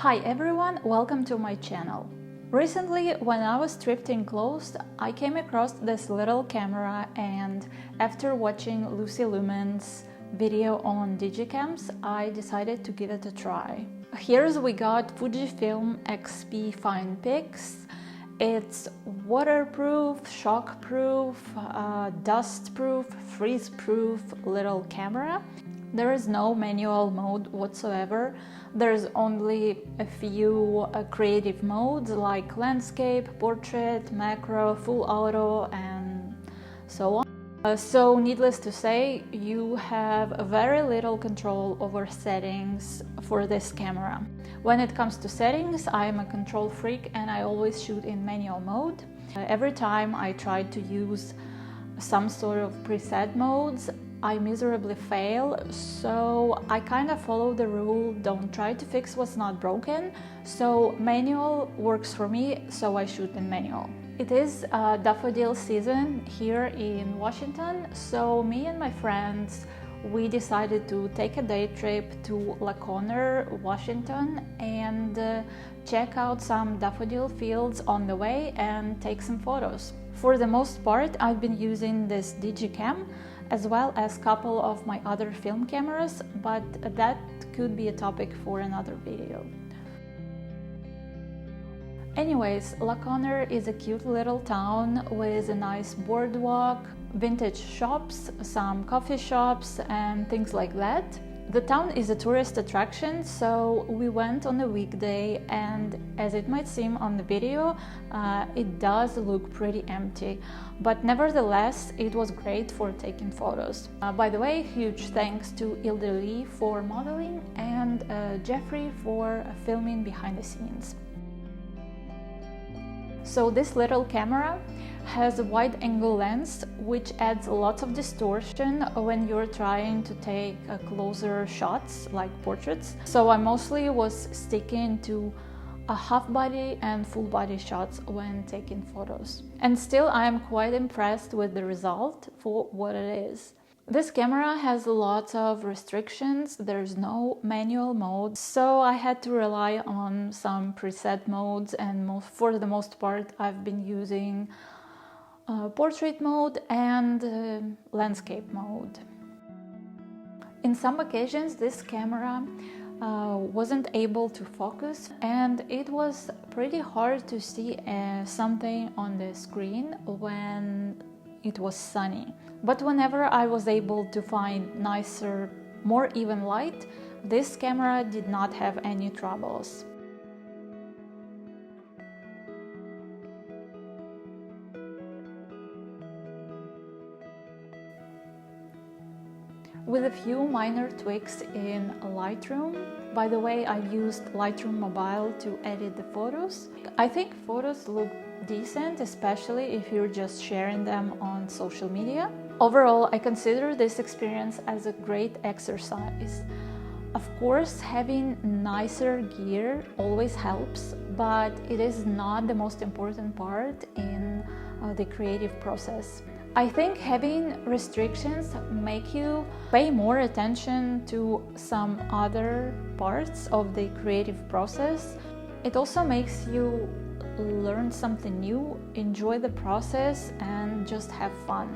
Hi everyone, welcome to my channel. Recently, when I was thrifting clothes, I came across this little camera, and after watching Lucy Lumen's video on digicams, I decided to give it a try. Here's we got Fujifilm XP Fine Pix. It's waterproof, shockproof, dustproof, freeze-proof little camera. There is no manual mode whatsoever. There's only a few creative modes like landscape, portrait, macro, full auto, and so on. So needless to say, you have very little control over settings for this camera. When it comes to settings, I am a control freak and I always shoot in manual mode. Every time I try to use some sort of preset modes, I miserably fail, so I kind of follow the rule, don't try to fix what's not broken. So manual works for me, so I shoot in manual. It is daffodil season here in Washington, so me and my friends, we decided to take a day trip to Laconer, Washington, and check out some daffodil fields on the way and take some photos. For the most part, I've been using this digicam as well as a couple of my other film cameras, but that could be a topic for another video. Anyways, Laconer is a cute little town with a nice boardwalk, vintage shops, some coffee shops, and things like that. The town is a tourist attraction, so we went on a weekday, and as it might seem on the video, it does look pretty empty, but nevertheless it was great for taking photos. By the way, huge thanks to Ilde Lee for modeling and Jeffrey for filming behind the scenes. So this little camera has a wide-angle lens, which adds lots of distortion when you're trying to take closer shots like portraits. So I mostly was sticking to a half-body and full-body shots when taking photos. And still I am quite impressed with the result for what it is. This camera has lots of restrictions, there's no manual mode, so I had to rely on some preset modes, and for the most part I've been using portrait mode and landscape mode. In some occasions this camera wasn't able to focus, and it was pretty hard to see something on the screen when it was sunny. But whenever I was able to find nicer, more even light, this camera did not have any troubles. With a few minor tweaks in Lightroom. By the way, I used Lightroom Mobile to edit the photos. I think photos look decent, especially if you're just sharing them on social media. Overall, I consider this experience as a great exercise. Of course, having nicer gear always helps, but it is not the most important part in the creative process. I think having restrictions make you pay more attention to some other parts of the creative process. It also makes you learn something new, enjoy the process, and just have fun.